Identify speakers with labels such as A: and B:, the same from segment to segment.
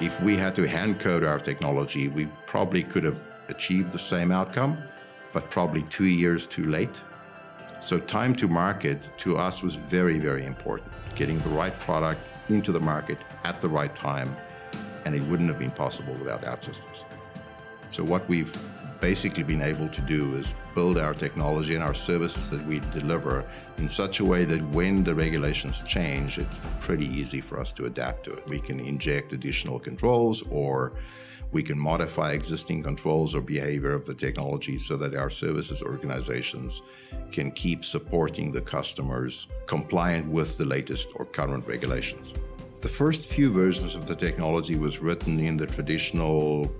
A: If we had to hand code our technology, we probably could have achieved the same outcome, but probably 2 years too late. So time to market to us was very, very important. Getting the right product into the market at the right time, and it wouldn't have been possible without OutSystems. So what we've basically been able to do is build our technology and our services that we deliver in such a way that when the regulations change, it's pretty easy for us to adapt to it. We can inject additional controls, or we can modify existing controls or behavior of the technology so that our services organizations can keep supporting the customers compliant with the latest or current regulations. The first few versions of the technology was written in the traditional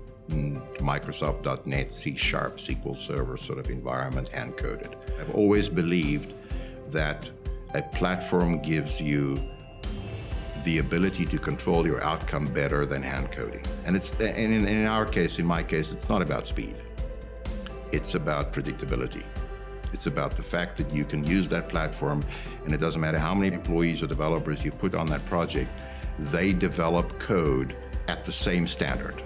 A: Microsoft.NET C# SQL Server sort of environment, hand-coded. I've always believed that a platform gives you the ability to control your outcome better than hand-coding. And in our case, in my case, it's not about speed. It's about predictability. It's about the fact that you can use that platform, and it doesn't matter how many employees or developers you put on that project, they develop code at the same standard.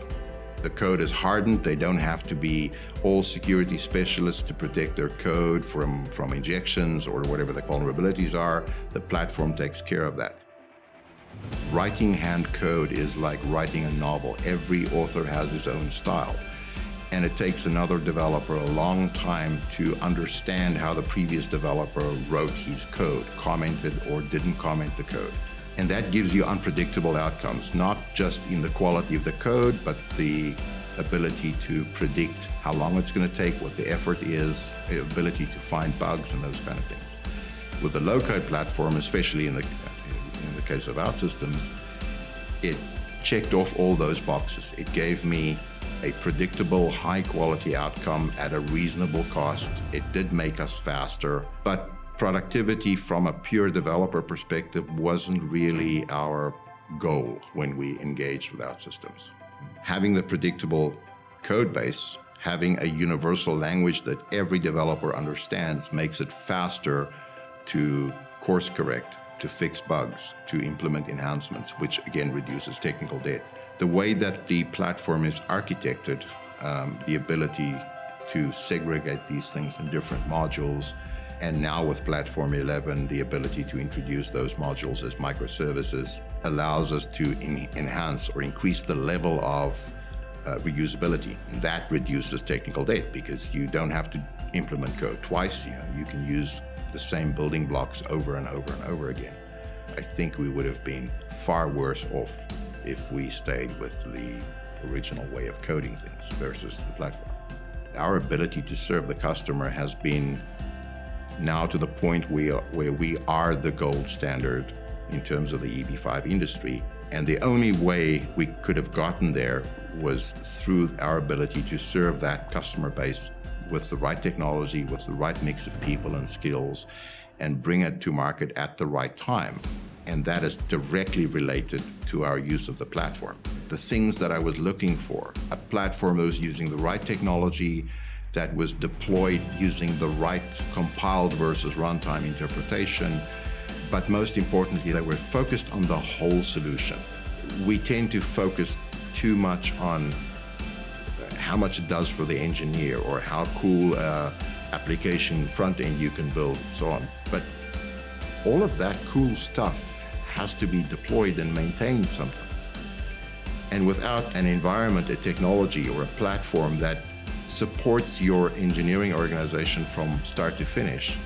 A: The code is hardened. They don't have to be all security specialists to protect their code from injections or whatever the vulnerabilities are. The platform takes care of that. Writing hand code is like writing a novel. Every author has his own style. And it takes another developer a long time to understand how the previous developer wrote his code, commented or didn't comment the code. And that gives you unpredictable outcomes, not just in the quality of the code, but the ability to predict how long it's going to take, what the effort is, the ability to find bugs and those kind of things. With the low-code platform, especially in the case of OutSystems, it checked off all those boxes. It gave me a predictable, high-quality outcome at a reasonable cost. It did make us faster, but productivity from a pure developer perspective wasn't really our goal when we engaged with OutSystems. Having the predictable code base, having a universal language that every developer understands makes it faster to course correct, to fix bugs, to implement enhancements, which again reduces technical debt. The way that the platform is architected, the ability to segregate these things in different modules, and now with Platform 11, the ability to introduce those modules as microservices allows us to enhance or increase the level of reusability. That reduces technical debt because you don't have to implement code twice. You can use the same building blocks over and over and over again. I think we would have been far worse off if we stayed with the original way of coding things versus the platform. Our ability to serve the customer has been now to the point where we are the gold standard in terms of the EB5 industry. And the only way we could have gotten there was through our ability to serve that customer base with the right technology, with the right mix of people and skills, and bring it to market at the right time. And that is directly related to our use of the platform. The things that I was looking for, a platform that was using the right technology, that was deployed using the right compiled versus runtime interpretation, but most importantly, that we're focused on the whole solution. We tend to focus too much on how much it does for the engineer or how cool application front end you can build and so on. But all of that cool stuff has to be deployed and maintained sometimes. And without an environment, a technology, or a platform that supports your engineering organization from start to finish,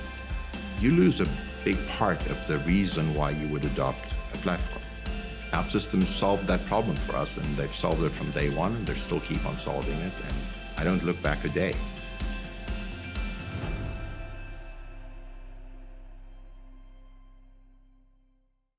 A: you lose a big part of the reason why you would adopt a platform. OutSystems solved that problem for us, and they've solved it from day one, and they still keep on solving it, and I don't look back a day.